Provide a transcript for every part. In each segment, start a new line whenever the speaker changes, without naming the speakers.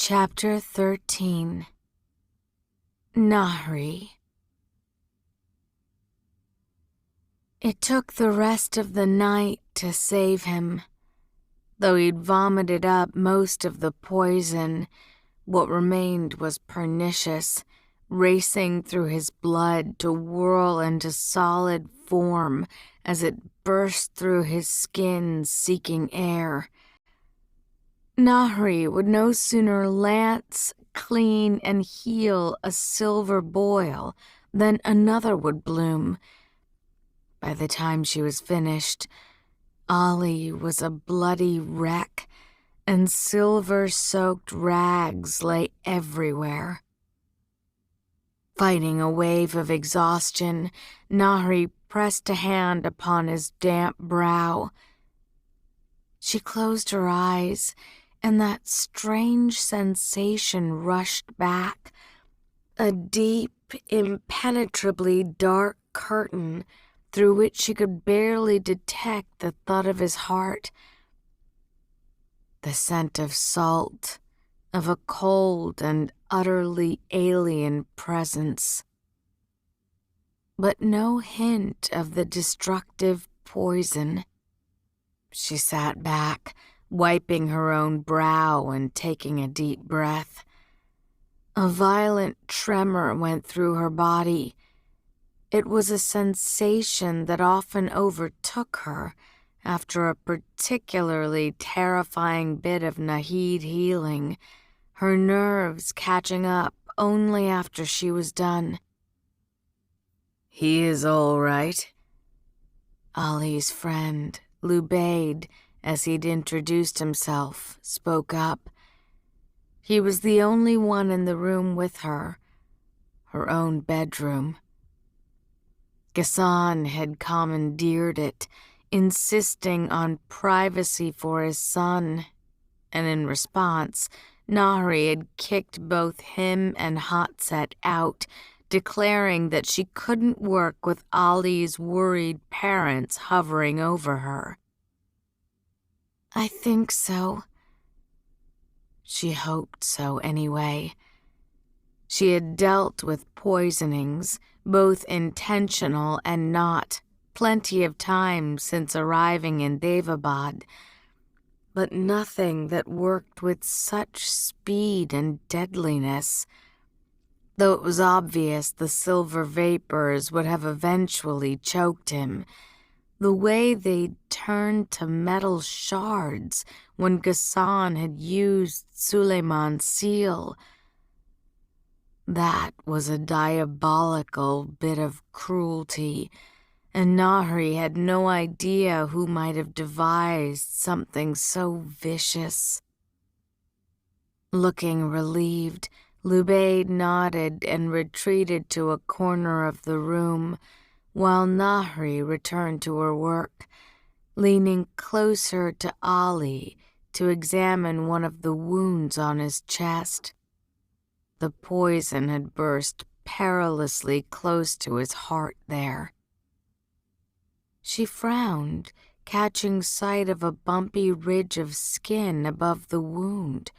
Chapter 13. Nahri. It took the rest of the night to save him. Though he'd vomited up most of the poison, what remained was pernicious, racing through his blood to whirl into solid form as it burst through his skin seeking air. Nahri would no sooner lance, clean, and heal a silver boil than another would bloom. By the time she was finished, Ollie was a bloody wreck, and silver-soaked rags lay everywhere. Fighting a wave of exhaustion, Nahri pressed a hand upon his damp brow. She closed her eyes, and that strange sensation rushed back, a deep, impenetrably dark curtain through which she could barely detect the thud of his heart. The scent of salt, of a cold and utterly alien presence. But no hint of the destructive poison. She sat back, wiping her own brow and taking a deep breath. A violent tremor went through her body. It was a sensation that often overtook her after a particularly terrifying bit of Nahid healing, her nerves catching up only after she was done.
"He is all right,"
Ollie's friend, Lubaid, as he'd introduced himself, spoke up. He was the only one in the room with her, her own bedroom. Ghassan had commandeered it, insisting on privacy for his son, and in response, Nahri had kicked both him and Hotset out, declaring that she couldn't work with Ollie's worried parents hovering over her. I think so. She hoped so anyway. She had dealt with poisonings, both intentional and not, plenty of times since arriving in Daevabad, but nothing that worked with such speed and deadliness. Though it was obvious the silver vapors would have eventually choked him, the way they'd turned to metal shards when Ghassan had used Suleiman's seal. That was a diabolical bit of cruelty, and Nahri had no idea who might have devised something so vicious. Looking relieved, Lubaid nodded and retreated to a corner of the room, while Nahri returned to her work, leaning closer to Ollie to examine one of the wounds on his chest. The poison had burst perilously close to his heart there. She frowned, catching sight of a bumpy ridge of skin above the wound.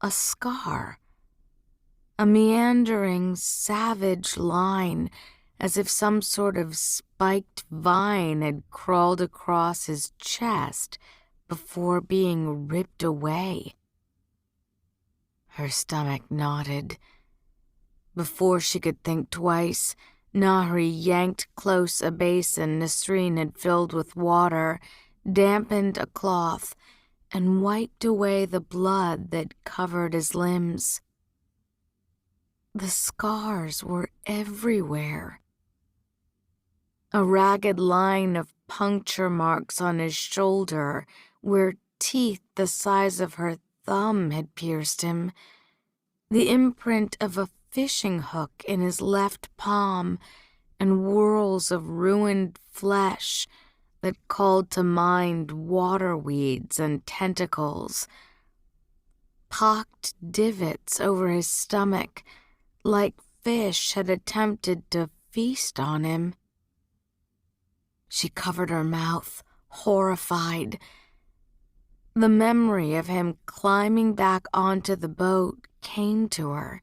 A scar. A meandering, savage line, as if some sort of spiked vine had crawled across his chest before being ripped away. Her stomach knotted. Before she could think twice, Nahri yanked close a basin Nasreen had filled with water, dampened a cloth, and wiped away the blood that covered his limbs. The scars were everywhere. A ragged line of puncture marks on his shoulder where teeth the size of her thumb had pierced him, the imprint of a fishing hook in his left palm, and whirls of ruined flesh that called to mind water weeds and tentacles. Pocked divots over his stomach, like fish had attempted to feast on him. She covered her mouth, horrified. The memory of him climbing back onto the boat came to her,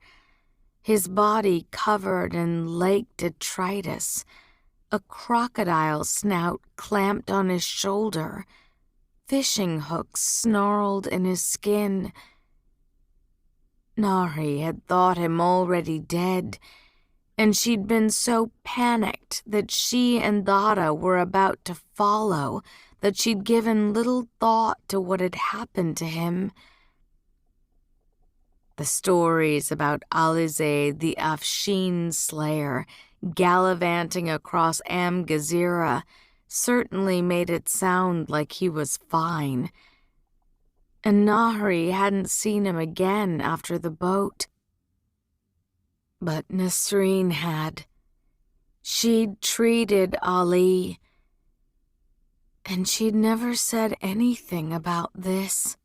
his body covered in lake detritus, a crocodile snout clamped on his shoulder, fishing hooks snarled in his skin. Nahri had thought him already dead, and she'd been so panicked that she and Dara were about to follow that she'd given little thought to what had happened to him. The stories about Alizé the Afshin Slayer gallivanting across Am-Gezira certainly made it sound like he was fine. And Nahri hadn't seen him again after the boat. But Nasreen had. She'd treated Ali, and she'd never said anything about this.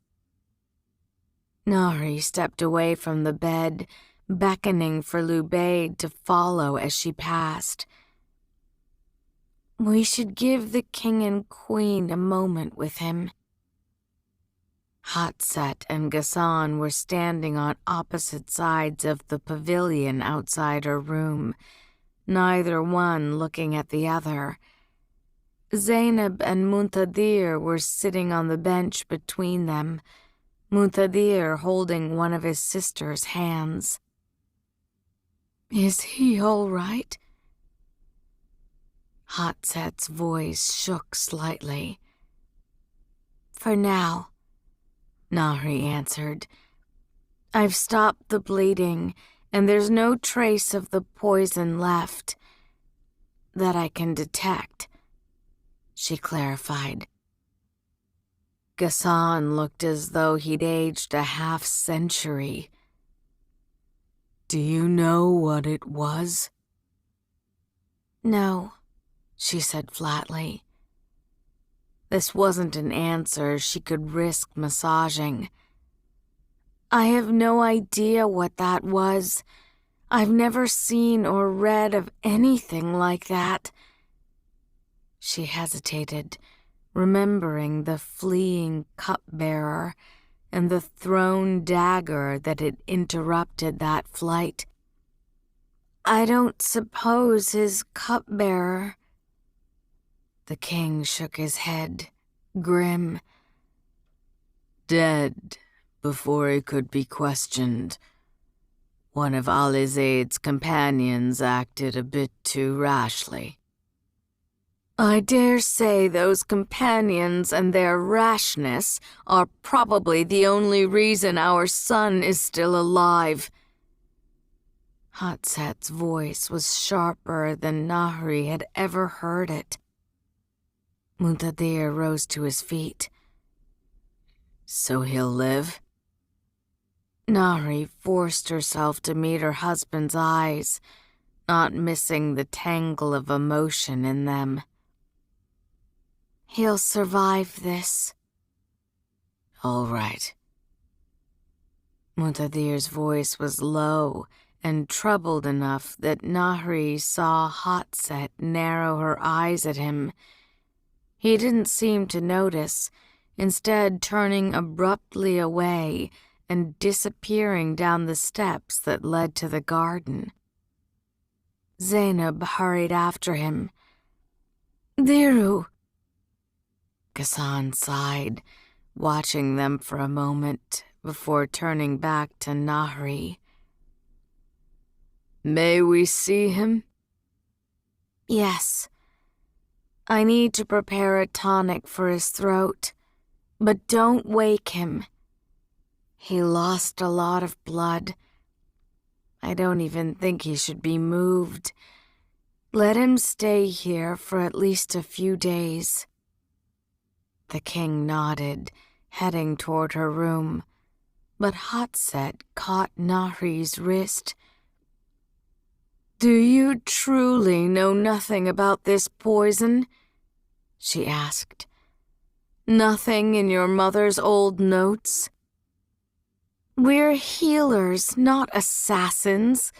Nahri stepped away from the bed, beckoning for Lubaid to follow as she passed. We should give the king and queen a moment with him. Hatset and Ghassan were standing on opposite sides of the pavilion outside her room, neither one looking at the other. Zainab and Muntadir were sitting on the bench between them, Muntadir holding one of his sister's hands. Is he all right? Hatset's voice shook slightly. For now, Nahri answered. I've stopped the bleeding, and there's no trace of the poison left that I can detect, she clarified. Ghassan looked as though he'd aged a half-century. Do you know what it was? No, she said flatly. This wasn't an answer she could risk massaging. I have no idea what that was. I've never seen or read of anything like that. She hesitated, remembering the fleeing cupbearer and the thrown dagger that had interrupted that flight. I don't suppose his cupbearer. The king shook his head, grim. Dead before he could be questioned. One of Alizade's companions acted a bit too rashly. I dare say those companions and their rashness are probably the only reason our son is still alive. Hatset's voice was sharper than Nahri had ever heard it. Muntadir rose to his feet. So he'll live? Nahri forced herself to meet her husband's eyes, not missing the tangle of emotion in them. He'll survive this. All right. Muntadir's voice was low and troubled enough that Nahri saw Hatset narrow her eyes at him. He didn't seem to notice, instead turning abruptly away and disappearing down the steps that led to the garden. Zainab hurried after him. Diru! Ghassan sighed, watching them for a moment before turning back to Nahri. May we see him? Yes. I need to prepare a tonic for his throat, but don't wake him. He lost a lot of blood. I don't even think he should be moved. Let him stay here for at least a few days. The king nodded, heading toward her room, but Hatset caught Nahri's wrist. Do you truly know nothing about this poison? She asked. Nothing in your mother's old notes? We're healers, not assassins,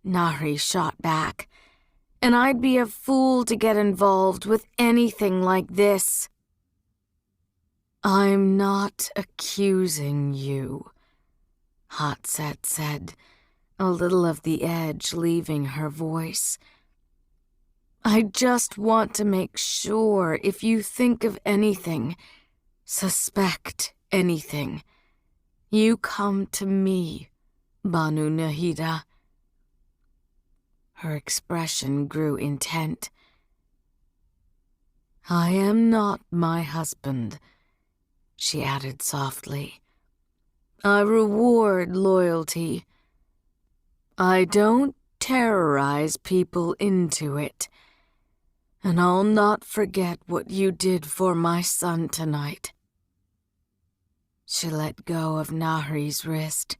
Nahri shot back, and I'd be a fool to get involved with anything like this. I'm not accusing you, Hotset said, a little of the edge leaving her voice. I just want to make sure if you think of anything, suspect anything, you come to me, Banu Nahida. Her expression grew intent. I am not my husband, she added softly. I reward loyalty. I don't terrorize people into it. And I'll not forget what you did for my son tonight. She let go of Nahri's wrist,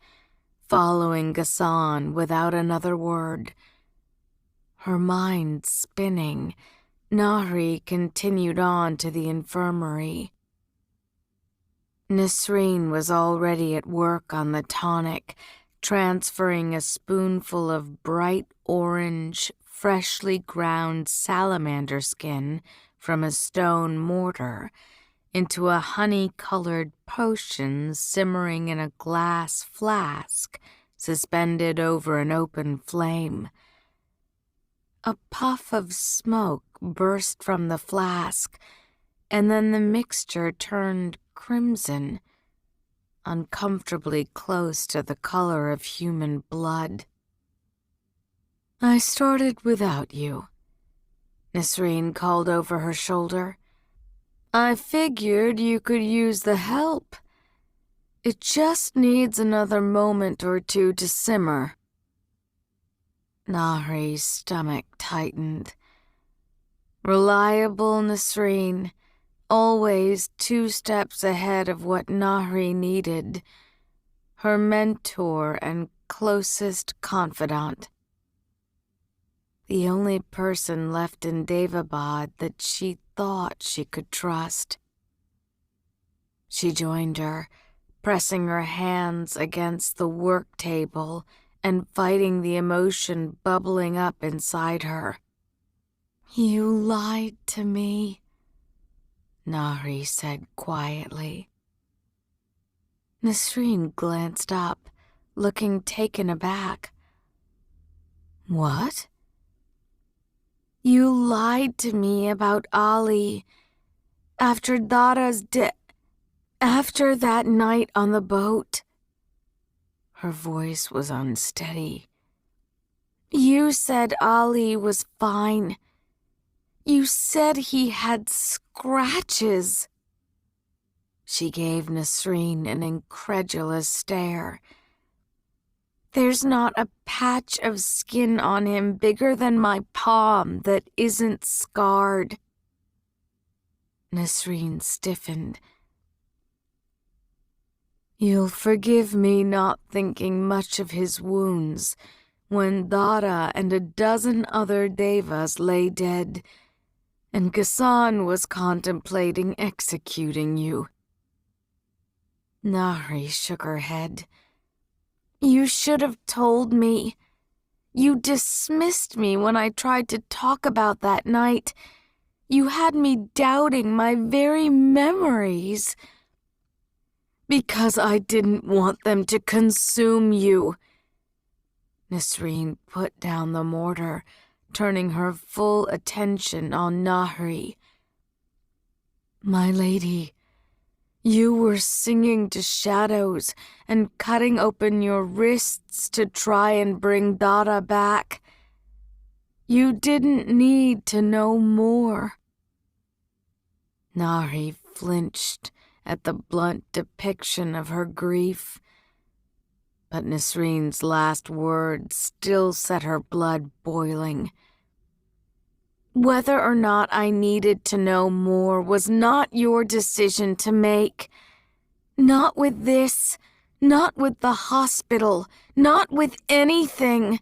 following Ghassan without another word. Her mind spinning, Nahri continued on to the infirmary. Nisreen was already at work on the tonic, transferring a spoonful of bright orange, freshly ground salamander skin from a stone mortar into a honey-colored potion simmering in a glass flask suspended over an open flame. A puff of smoke burst from the flask, and then the mixture turned crimson, uncomfortably close to the color of human blood. I started without you, Nisreen called over her shoulder. I figured you could use the help. It just needs another moment or two to simmer. Nahri's stomach tightened. Reliable Nisreen, always 2 steps ahead of what Nahri needed, her mentor and closest confidant. The only person left in Daevabad that she thought she could trust. She joined her, pressing her hands against the work table and fighting the emotion bubbling up inside her. You lied to me, Nahri said quietly. Nisreen glanced up, looking taken aback. What? You lied to me about Ali after Dara's after that night on the boat. Her voice was unsteady. You said Ali was fine. You said he had scratches. She gave Nisreen an incredulous stare. There's not a patch of skin on him bigger than my palm that isn't scarred. Nisreen stiffened. You'll forgive me not thinking much of his wounds when Dara and a dozen other Daevas lay dead, and Ghassan was contemplating executing you. Nahri shook her head. You should have told me. You dismissed me when I tried to talk about that night. You had me doubting my very memories. Because I didn't want them to consume you. Nisreen put down the mortar, turning her full attention on Nahri. My lady, you were singing to shadows and cutting open your wrists to try and bring Dara back. You didn't need to know more. Nahri flinched at the blunt depiction of her grief, but Nisreen's last words still set her blood boiling. Whether or not I needed to know more was not your decision to make. Not with this, not with the hospital, not with anything.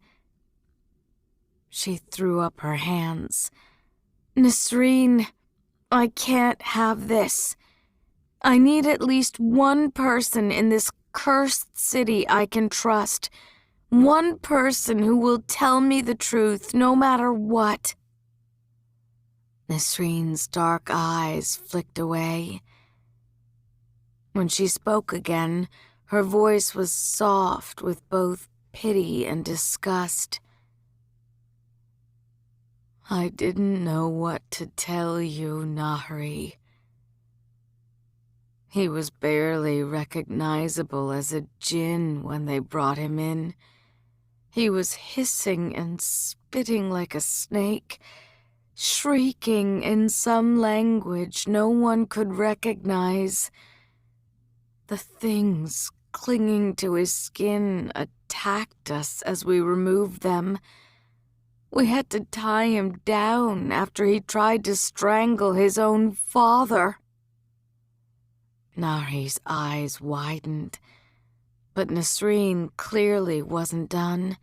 She threw up her hands. Nisreen, I can't have this. I need at least one person in this cursed city I can trust. One person who will tell me the truth no matter what. Nisreen's dark eyes flicked away. When she spoke again, her voice was soft with both pity and disgust. I didn't know what to tell you, Nahri. He was barely recognizable as a djinn when they brought him in. He was hissing and spitting like a snake, shrieking in some language no one could recognize. The things clinging to his skin attacked us as we removed them. We had to tie him down after he tried to strangle his own father. Nahri's eyes widened, but Nasreen clearly wasn't done.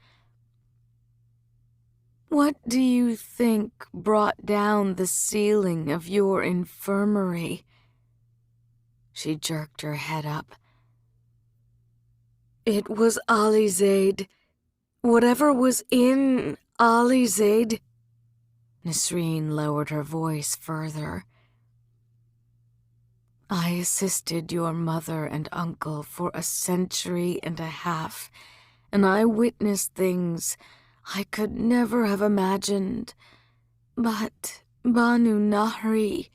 What do you think brought down the ceiling of your infirmary? She jerked her head up. It was Alizade. Whatever was in Alizade. Nasreen lowered her voice further. I assisted your mother and uncle for a century and a half, and I witnessed things I could never have imagined. But, Banu Nahri,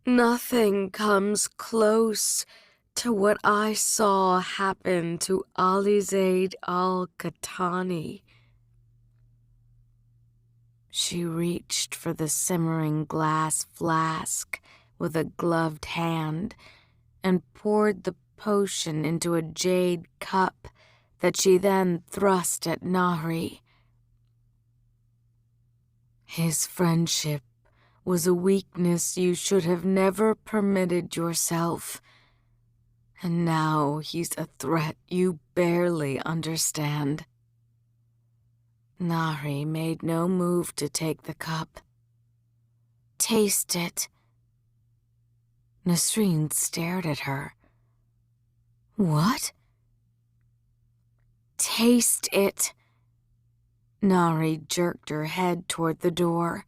nothing comes close to what I saw happen to Alizade al-Qahtani. She reached for the simmering glass flask with a gloved hand and poured the potion into a jade cup that she then thrust at Nahri. His friendship was a weakness you should have never permitted yourself, and now he's a threat you barely understand. Nahri made no move to take the cup. Taste it. Nasreen stared at her. What? Taste it. Nahri jerked her head toward the door.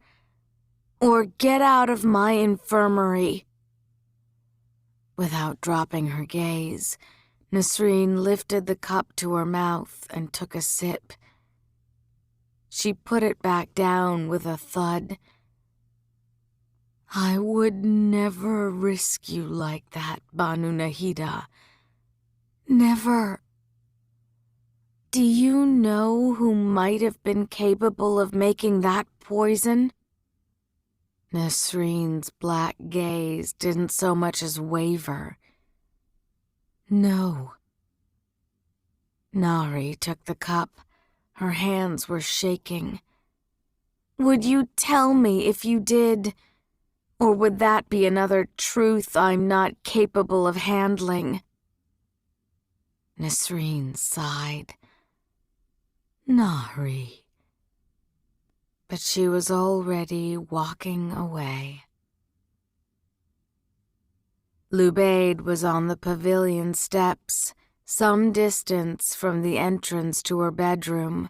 Or get out of my infirmary. Without dropping her gaze, Nasreen lifted the cup to her mouth and took a sip. She put it back down with a thud. I would never risk you like that, Banu Nahida. Never. Do you know who might have been capable of making that poison? Nasreen's black gaze didn't so much as waver. No. Nahri took the cup. Her hands were shaking. Would you tell me if you did? Or would that be another truth I'm not capable of handling? Nasreen sighed. Nahri. But she was already walking away. Lubaid was on the pavilion steps, some distance from the entrance to her bedroom.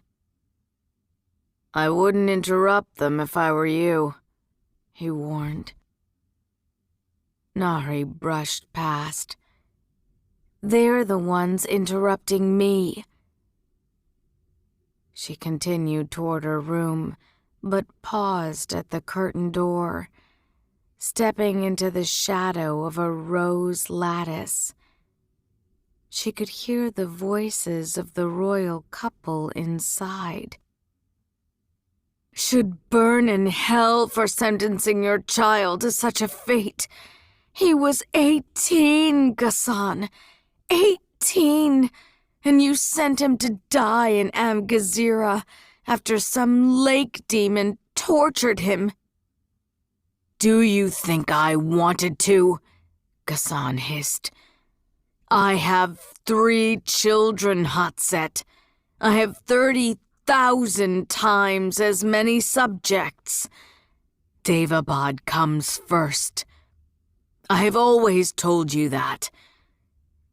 I wouldn't interrupt them if I were you, he warned. Nahri brushed past. They're the ones interrupting me. She continued toward her room, but paused at the curtained door, stepping into the shadow of a rose lattice. She could hear the voices of the royal couple inside. Should burn in hell for sentencing your child to such a fate. He was 18, Ghassan. 18! And you sent him to die in Amgazira after some lake demon tortured him. Do you think I wanted to? Ghassan hissed. I have 3 children, Hatset. I have 30,000 times as many subjects. Daevabad comes first. I have always told you that.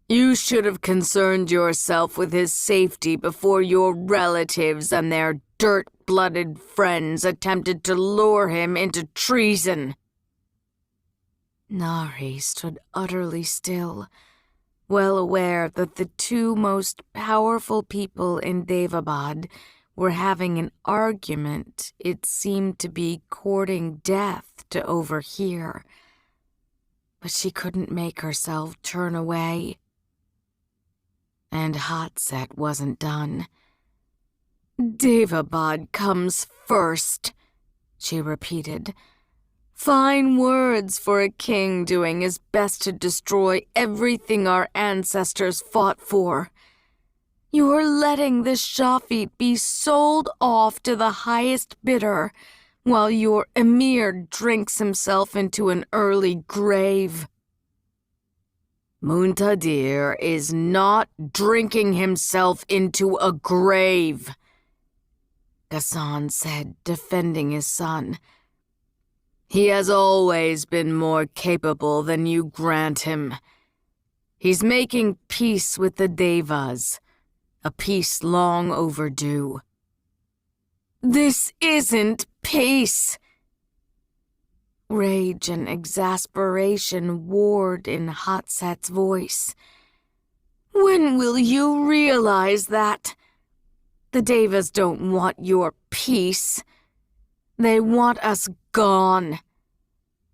You should have concerned yourself with his safety before your relatives and their dirt-blooded friends attempted to lure him into treason. Nahri stood utterly still, well aware that the two most powerful people in Daevabad were having an argument it seemed to be courting death to overhear. But she couldn't make herself turn away. And Hotset wasn't done. "Daevabad comes first," she repeated. "Fine words for a king doing his best to destroy everything our ancestors fought for. You're letting the Shafit be sold off to the highest bidder, while your emir drinks himself into an early grave." "Muntadir is not drinking himself into a grave," Ghassan said, defending his son. "He has always been more capable than you grant him. He's making peace with the Daevas, a peace long overdue." "This isn't peace!" Rage and exasperation warred in Hotset's voice. "When will you realize that? The Daevas don't want your peace. They want us gone.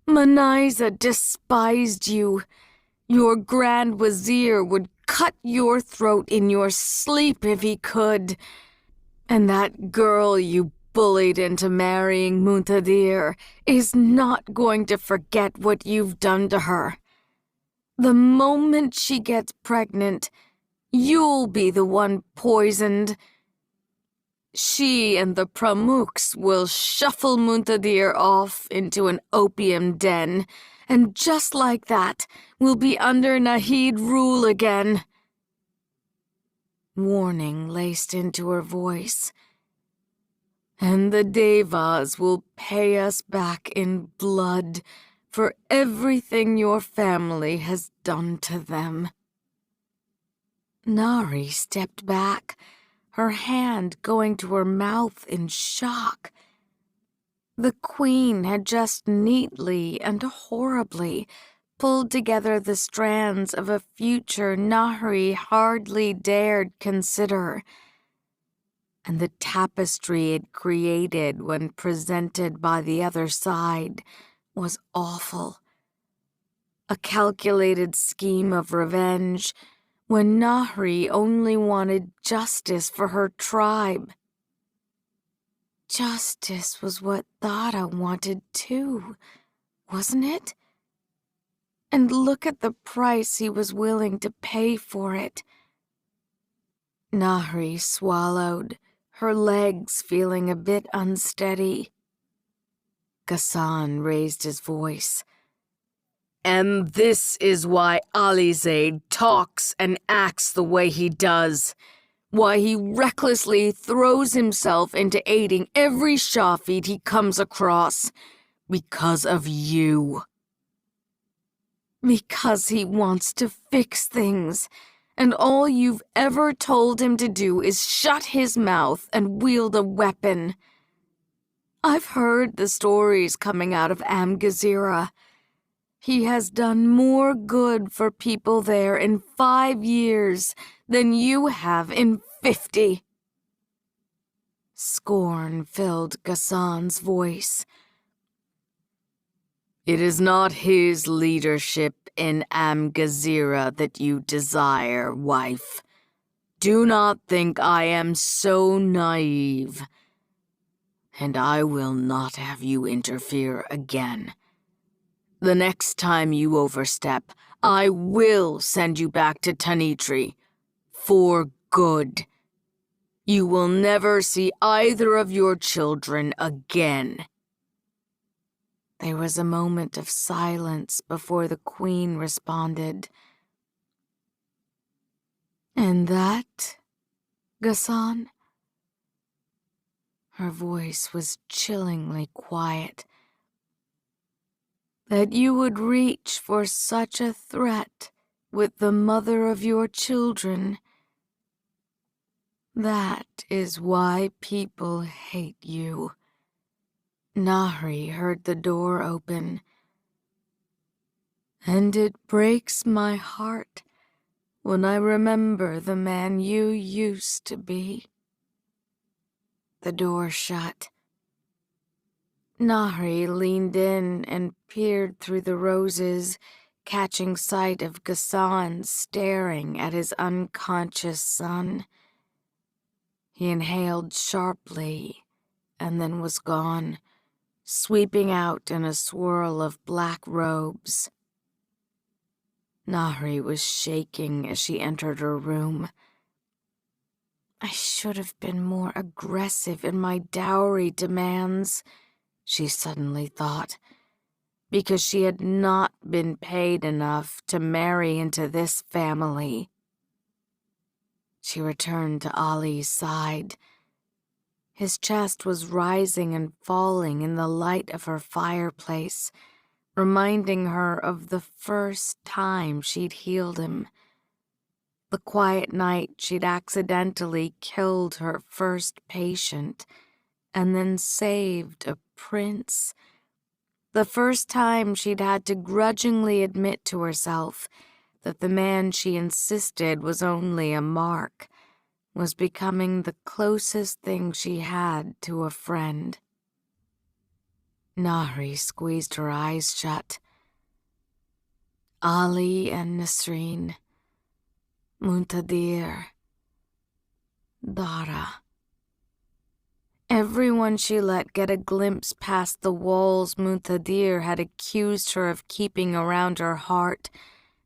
Manaiza despised you. Your Grand Wazir would cut your throat in your sleep if he could. And that girl you bullied into marrying Muntadir is not going to forget what you've done to her. The moment she gets pregnant, you'll be the one poisoned. She and the Pramukhs will shuffle Muntadir off into an opium den, and just like that, we'll be under Nahid rule again." Warning laced into her voice. "And the Daevas will pay us back in blood for everything your family has done to them." Nahri stepped back, her hand going to her mouth in shock. The Queen had just neatly and horribly pulled together the strands of a future Nahri hardly dared consider. And the tapestry it created when presented by the other side was awful. A calculated scheme of revenge when Nahri only wanted justice for her tribe. Justice was what Dara wanted too, wasn't it? And look at the price he was willing to pay for it. Nahri swallowed, her legs feeling a bit unsteady. Ghassan raised his voice. "And this is why Alizade talks and acts the way he does. Why he recklessly throws himself into aiding every Shafit he comes across. Because of you. Because he wants to fix things, and all you've ever told him to do is shut his mouth and wield a weapon. I've heard the stories coming out of Amgazira. He has done more good for people there in 5 years than you have in 50. Scorn filled Ghassan's voice. "It is not his leadership in Amgazira that you desire, wife. Do not think I am so naive. And I will not have you interfere again. The next time you overstep, I will send you back to Tanitri. For good. You will never see either of your children again." There was a moment of silence before the Queen responded. "And that, Ghassan?" Her voice was chillingly quiet. "That you would reach for such a threat with the mother of your children. That is why people hate you." Nahri heard the door open. And it breaks my heart when I remember the man you used to be." The door shut. Nahri leaned in and peered through the roses, catching sight of Ghassan staring at his unconscious son. He inhaled sharply and then was gone, sweeping out in a swirl of black robes. Nahri was shaking as she entered her room. "I should have been more aggressive in my dowry demands," she suddenly thought, because she had not been paid enough to marry into this family. She returned to Ali's side. His chest was rising and falling in the light of her fireplace, reminding her of the first time she'd healed him. The quiet night she'd accidentally killed her first patient and then saved a prince. The first time she'd had to grudgingly admit to herself that the man she insisted was only a mark was becoming the closest thing she had to a friend. Nahri squeezed her eyes shut. Ali and Nasreen, Muntadir, Dara. Everyone she let get a glimpse past the walls Muntadir had accused her of keeping around her heart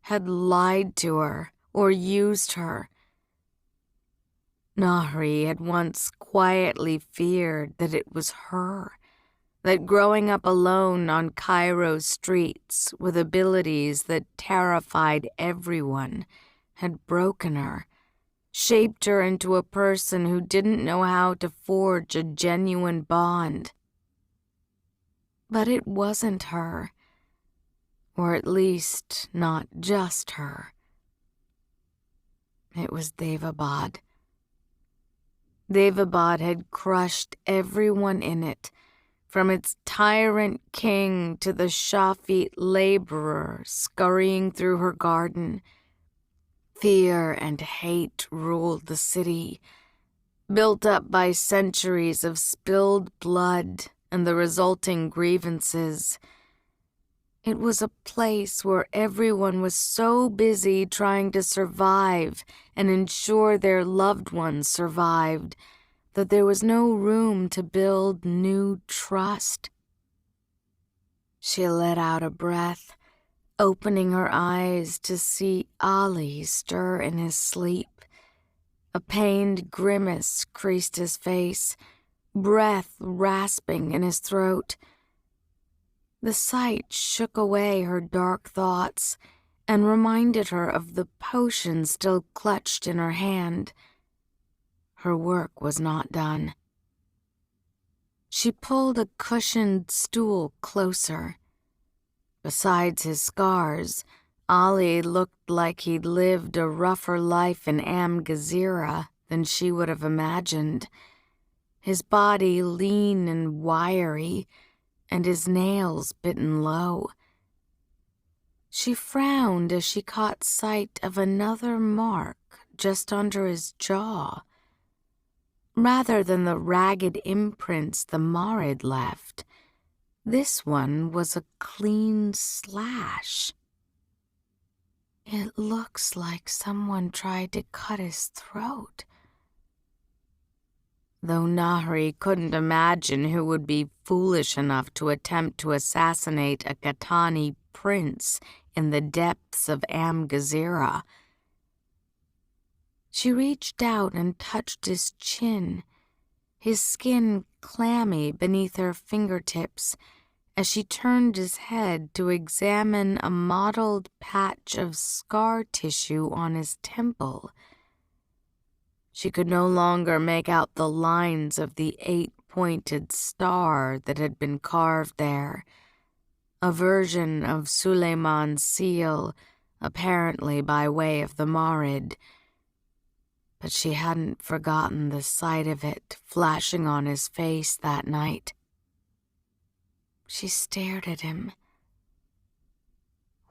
had lied to her or used her. Nahri had once quietly feared that it was her, that growing up alone on Cairo's streets with abilities that terrified everyone had broken her, shaped her into a person who didn't know how to forge a genuine bond. But it wasn't her, or at least not just her. It was Daevabad. Daevabad had crushed everyone in it, from its tyrant king to the Shafit laborer scurrying through her garden. Fear and hate ruled the city, built up by centuries of spilled blood and the resulting grievances. It was a place where everyone was so busy trying to survive and ensure their loved ones survived that there was no room to build new trust. She let out a breath, opening her eyes to see Ali stir in his sleep. A pained grimace creased his face, breath rasping in his throat. The sight shook away her dark thoughts and reminded her of the potion still clutched in her hand. Her work was not done. She pulled a cushioned stool closer. Besides his scars, Ali looked like he'd lived a rougher life in Am-Gezira than she would have imagined. His body lean and wiry, and his nails bitten low. She frowned as she caught sight of another mark just under his jaw. Rather than the ragged imprints the Marid left, this one was a clean slash. "It looks like someone tried to cut his throat." Though Nahri couldn't imagine who would be foolish enough to attempt to assassinate a Khatani prince in the depths of Am-Gezira. She reached out and touched his chin, his skin clammy beneath her fingertips, as she turned his head to examine a mottled patch of scar tissue on his temple. She could no longer make out the lines of the 8-pointed star that had been carved there, a version of Suleiman's seal, apparently by way of the Marid. But she hadn't forgotten the sight of it flashing on his face that night. She stared at him.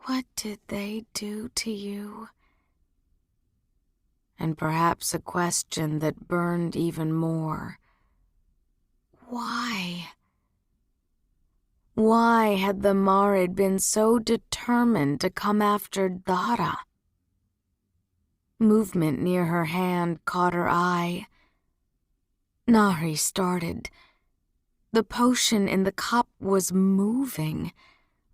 What did they do to you? And perhaps a question that burned even more. Why? Why had the Marid been so determined to come after Dara? Movement near her hand caught her eye. Nahri started. The potion in the cup was moving,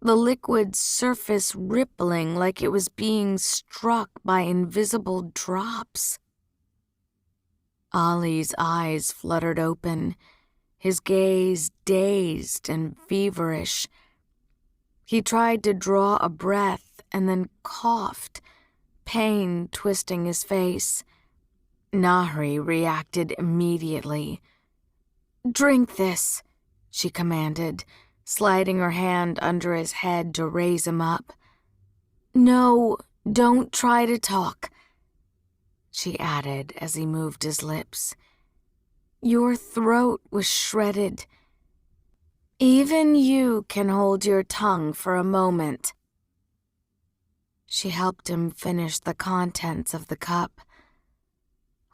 the liquid surface rippling like it was being struck by invisible drops. Ali's eyes fluttered open, his gaze dazed and feverish. He tried to draw a breath and then coughed, pain twisting his face. Nahri reacted immediately. "Drink this," she commanded, sliding her hand under his head to raise him up. "No, don't try to talk," she added as he moved his lips. "Your throat was shredded. Even you can hold your tongue for a moment." She helped him finish the contents of the cup.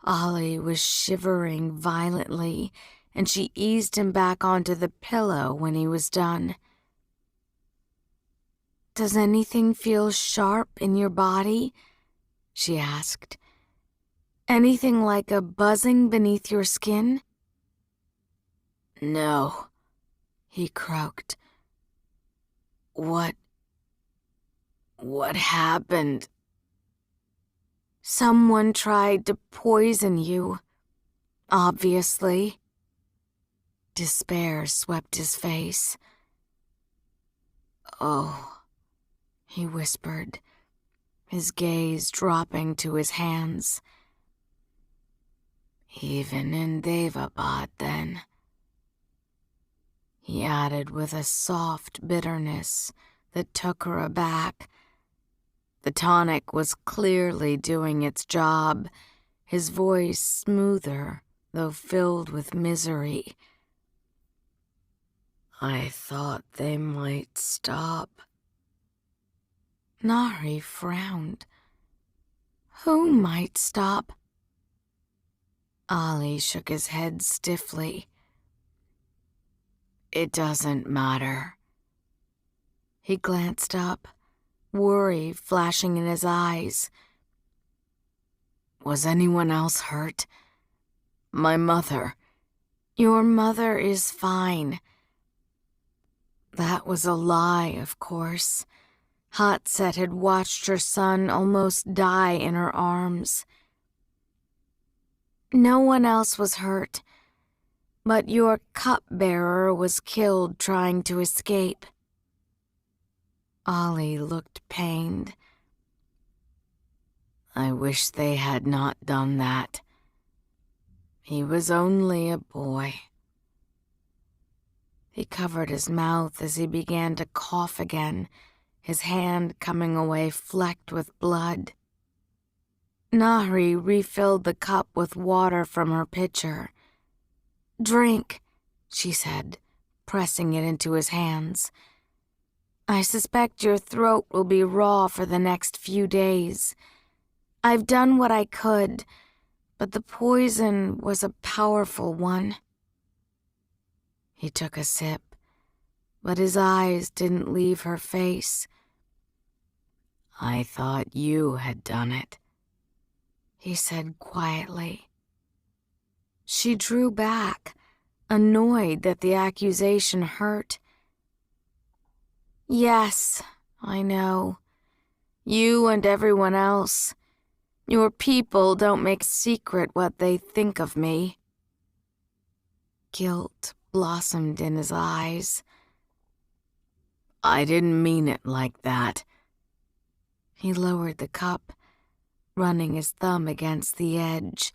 Ali was shivering violently, and she eased him back onto the pillow when he was done. "Does anything feel sharp in your body?" she asked. "Anything like a buzzing beneath your skin?" "No," he croaked. What happened?" "Someone tried to poison you, obviously." Despair swept his face. "Oh," he whispered, his gaze dropping to his hands. "Even in Daevabad, then," he added with a soft bitterness that took her aback. The tonic was clearly doing its job, his voice smoother, though filled with misery. "I thought they might stop." Nahri frowned. "Who might stop?" Ali shook his head stiffly. "It doesn't matter." He glanced up, worry flashing in his eyes. "Was anyone else hurt? My mother." "Your mother is fine." That was a lie, of course. Hotset had watched her son almost die in her arms. "No one else was hurt, but your cupbearer was killed trying to escape." Ali looked pained. "I wish they had not done that. He was only a boy." He covered his mouth as he began to cough again, his hand coming away flecked with blood. Nahri refilled the cup with water from her pitcher. "Drink," she said, pressing it into his hands. "I suspect your throat will be raw for the next few days. I've done what I could, but the poison was a powerful one." He took a sip, but his eyes didn't leave her face. "I thought you had done it," he said quietly. She drew back, annoyed that the accusation hurt. "Yes, I know. You and everyone else. Your people don't make secret what they think of me." Guilt blossomed in his eyes. "I didn't mean it like that." He lowered the cup, running his thumb against the edge.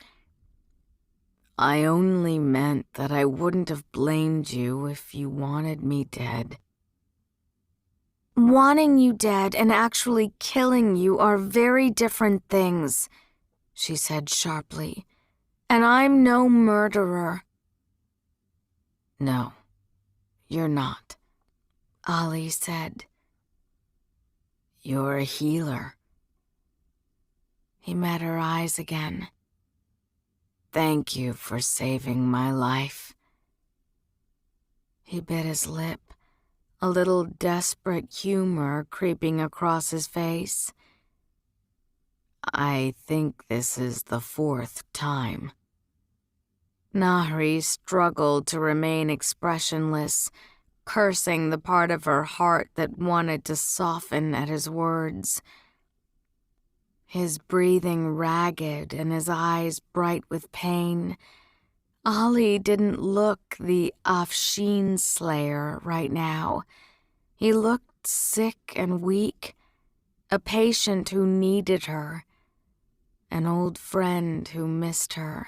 "I only meant that I wouldn't have blamed you if you wanted me dead." "Wanting you dead and actually killing you are very different things," she said sharply. "And I'm no murderer." "No, you're not," Ali said.
You're a healer.
He met her eyes again.
Thank you for saving my life.
He bit his lip, a little desperate humor creeping across his face.
I think this is the 4th time.
Nahri struggled to remain expressionless, cursing the part of her heart that wanted to soften at his words. His breathing ragged and his eyes bright with pain. Ali didn't look the Afshin slayer right now. He looked sick and weak, a patient who needed her, an old friend who missed her.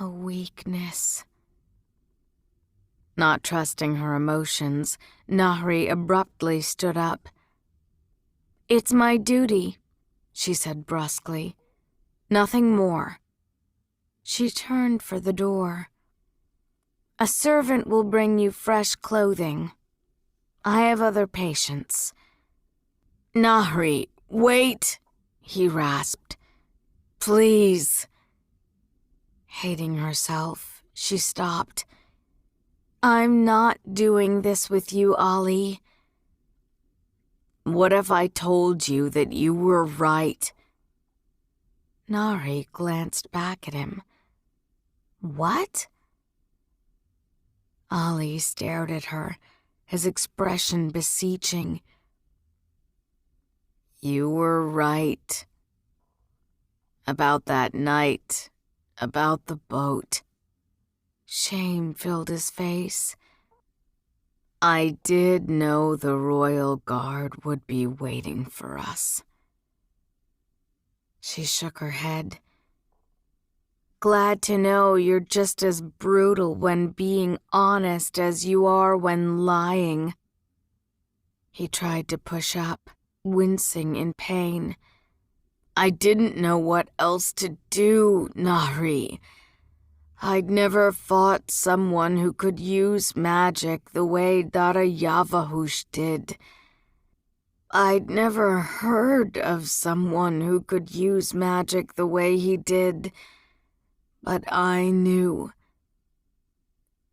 A weakness. Not trusting her emotions, Nahri abruptly stood up. "It's my duty," she said brusquely. "Nothing more." She turned for the door. "A servant will bring you fresh clothing. I have other patients."
"Nahri, wait!" he rasped. "Please."
Hating herself, she stopped. "I'm not doing this with you, Ali."
"What if I told you that you were right?"
Nahri glanced back at him. "What?" Ali stared at her, his expression beseeching.
"You were right. About that night, about the boat."
Shame filled his face.
"I did know the royal guard would be waiting for us."
She shook her head. "Glad to know you're just as brutal when being honest as you are when lying." He tried to push up, wincing in pain.
"I didn't know what else to do, Nahri.
I'd never fought someone who could use magic the way Dara Yavahush did. I'd never heard of someone who could use magic the way he did, but I knew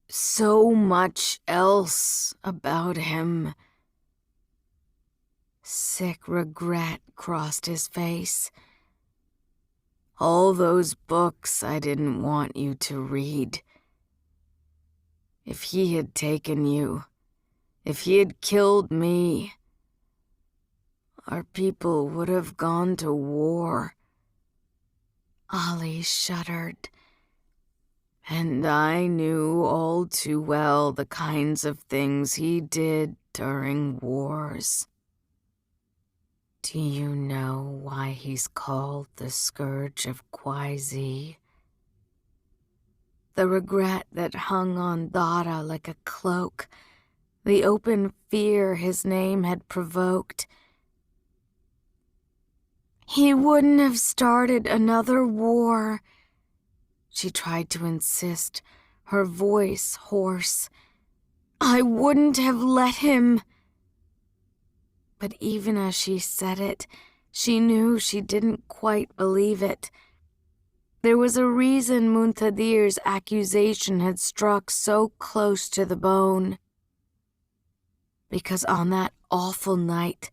so much else about him." Sick regret crossed his face.
"All those books I didn't want you to read. If he had taken you, if he had killed me, our people would have gone to war."
Ali shuddered.
"And I knew all too well the kinds of things he did during wars."
"Do you know why he's called the Scourge of Kwaizi?" The regret that hung on Dara like a cloak, the open fear his name had provoked. "He wouldn't have started another war." She tried to insist, her voice hoarse. "I wouldn't have let him." But even as she said it, she knew she didn't quite believe it. There was a reason Muntadir's accusation had struck so close to the bone. Because on that awful night,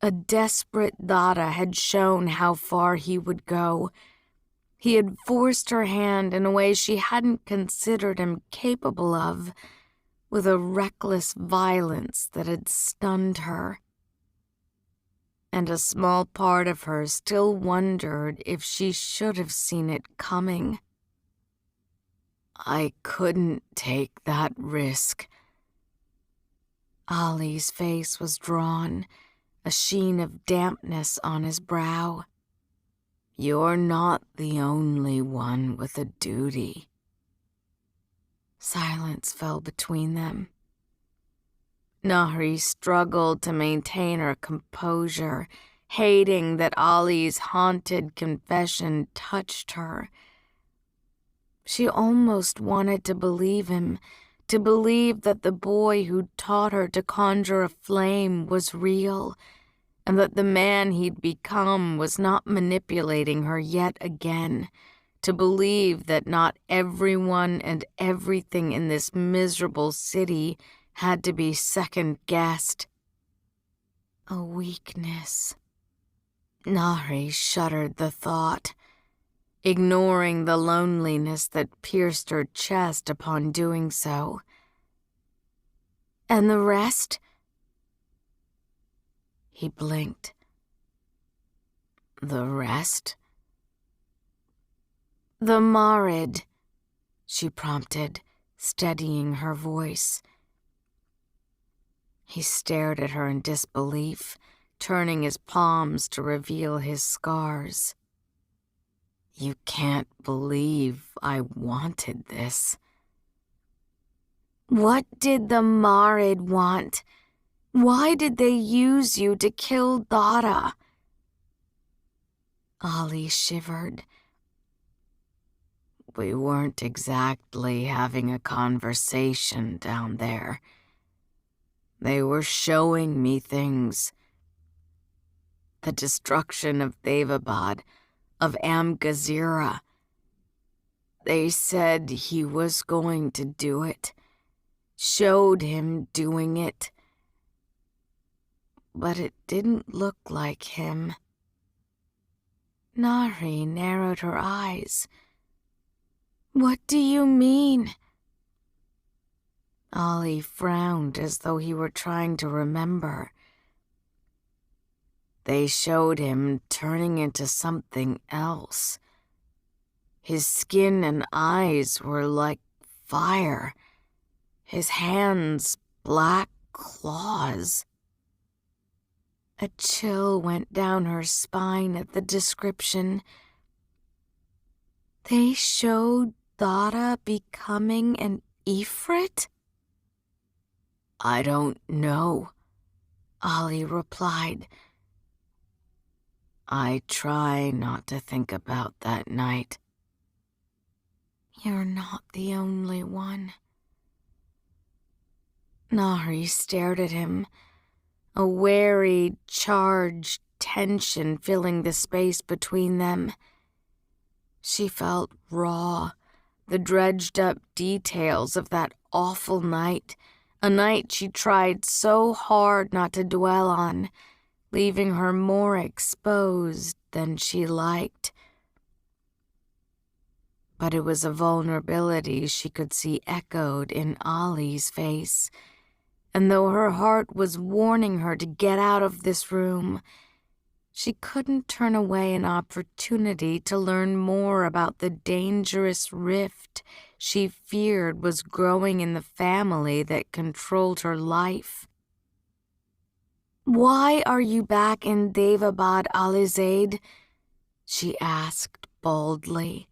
a desperate Dara had shown how far he would go. He had forced her hand in a way she hadn't considered him capable of, with a reckless violence that had stunned her. And a small part of her still wondered if she should have seen it coming.
"I couldn't take that risk."
Ali's face was drawn, a sheen of dampness on his brow.
"You're not the only one with a duty."
Silence fell between them. Nahri struggled to maintain her composure, hating that Ali's haunted confession touched her. She almost wanted to believe him, to believe that the boy who taught her to conjure a flame was real, and that the man he'd become was not manipulating her yet again, to believe that not everyone and everything in this miserable city had to be second-guessed. A weakness. Nahri shuddered the thought, ignoring the loneliness that pierced her chest upon doing so. And the rest? He blinked. The rest? The Marid, she prompted, steadying her voice. He stared at her in disbelief, turning his palms to reveal his scars. You can't believe I wanted this. What did the Marid want? Why did they use you to kill Dara? Ali shivered. We weren't exactly having a conversation down there. They were showing me things. The destruction of Daevabad, of Amgazira. They said he was going to do it. Showed him doing it. But it didn't look like him. Nahri narrowed her eyes. What do you mean? Ali frowned as though he were trying to remember. They showed him turning into something else. His skin and eyes were like fire. His hands black claws. A chill went down her spine at the description. They showed Dara becoming an Ifrit? I don't know, Ali replied. I try not to think about that night. You're not the only one. Nahri stared at him, a wary, charged tension filling the space between them. She felt raw, the dredged-up details of that awful night, a night she tried so hard not to dwell on, leaving her more exposed than she liked. But it was a vulnerability she could see echoed in Ali's face, and though her heart was warning her to get out of this room, she couldn't turn away an opportunity to learn more about the dangerous rift she feared was growing in the family that controlled her life. Why are you back in Daevabad, Alizaid? She asked boldly.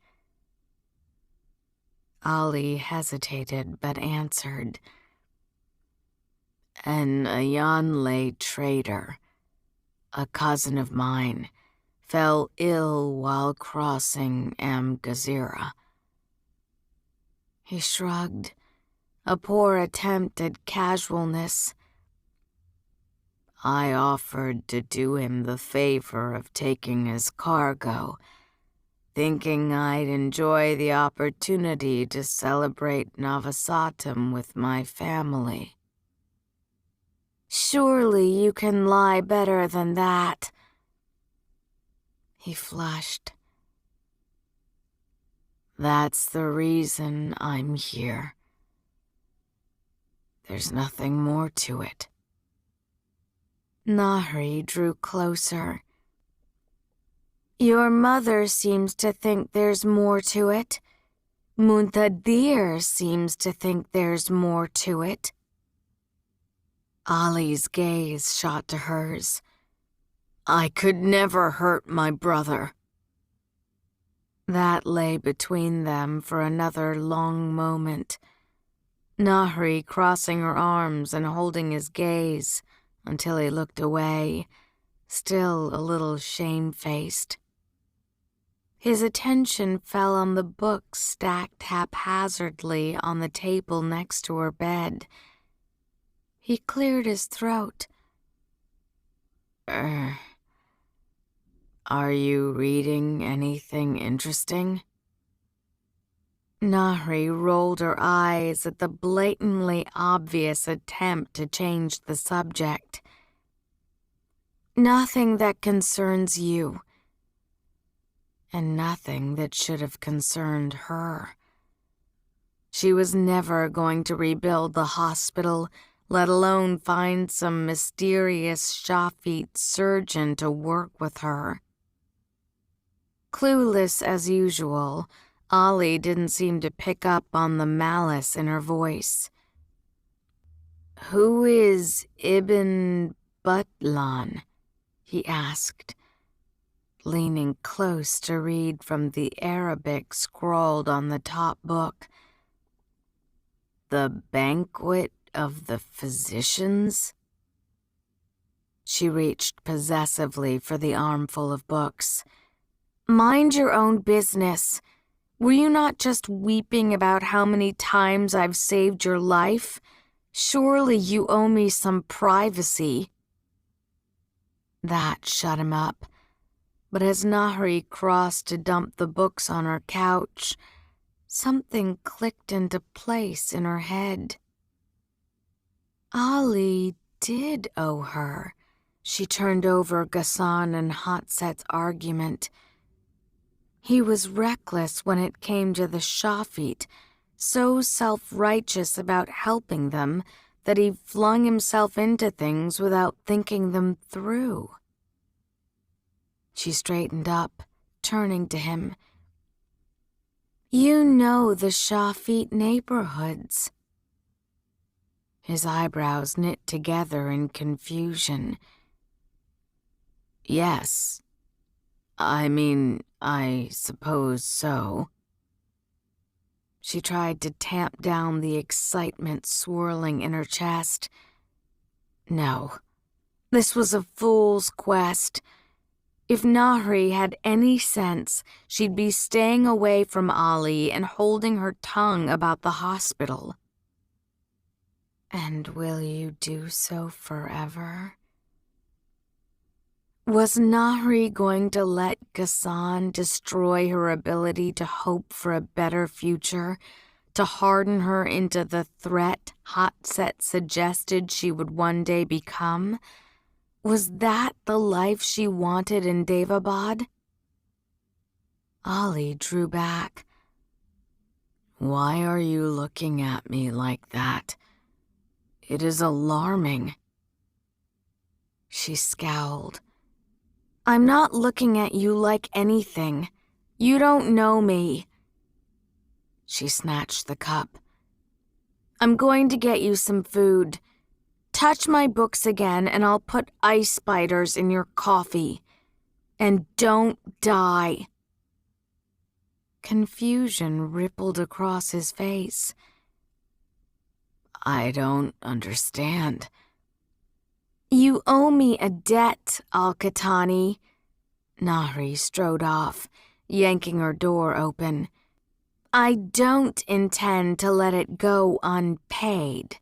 Ali hesitated but answered. An Ayanle trader, a cousin of mine, fell ill while crossing Amgazira. He shrugged, a poor attempt at casualness. I offered to do him the favor of taking his cargo, thinking I'd enjoy the opportunity to celebrate Navasatam with my family. Surely you can lie better than that. He flushed. That's the reason I'm here. There's nothing more to it. Nahri drew closer. Your mother seems to think there's more to it. Muntadir seems to think there's more to it. Ali's gaze shot to hers. I could never hurt my brother. That lay between them for another long moment, Nahri crossing her arms and holding his gaze until he looked away, still a little shamefaced. His attention fell on the books stacked haphazardly on the table next to her bed. He cleared his throat.
Are you reading anything interesting?
Nahri rolled her eyes at the blatantly obvious attempt to change the subject. Nothing that concerns you. And nothing that should have concerned her. She was never going to rebuild the hospital, let alone find some mysterious Shafit surgeon to work with her. Clueless as usual, Ollie didn't seem to pick up on the malice in her voice.
"Who is Ibn Butlan?" he asked, leaning close to read from the Arabic scrawled on the top book. "The banquet of the physicians?" She reached possessively for the armful of books.
Mind your own business. Were you not just weeping about how many times I've saved your life? Surely you owe me some privacy.
That shut him up. But as Nahri crossed to dump the books on her couch, something clicked into place in her head.
Ollie did owe her. She turned over Ghassan and Hotset's argument. He was reckless when it came to the Shafit, so self-righteous about helping them that he flung himself into things without thinking them through.
She straightened up, turning to him.
You know the Shafit neighborhoods.
His eyebrows knit together in confusion. Yes. I suppose so. She tried to tamp down the excitement swirling in her chest. No,
this was a fool's quest. If Nahri had any sense, she'd be staying away from Ollie and holding her tongue about the hospital.
And will you do so forever?
Was Nahri going to let Ghassan destroy her ability to hope for a better future, to harden her into the threat Hotset suggested she would one day become? Was that the life she wanted in Daevabad?
Ollie drew back. Why are you looking at me like that? It is alarming.
She scowled. I'm not looking at you like anything. You don't know me.
She snatched the cup.
I'm going to get you some food. Touch my books again and I'll put ice spiders in your coffee. And don't die.
Confusion rippled across his face. I don't understand.
You owe me a debt, Al-Qatani. Nahri strode off, yanking her door open. I don't intend to let it go unpaid.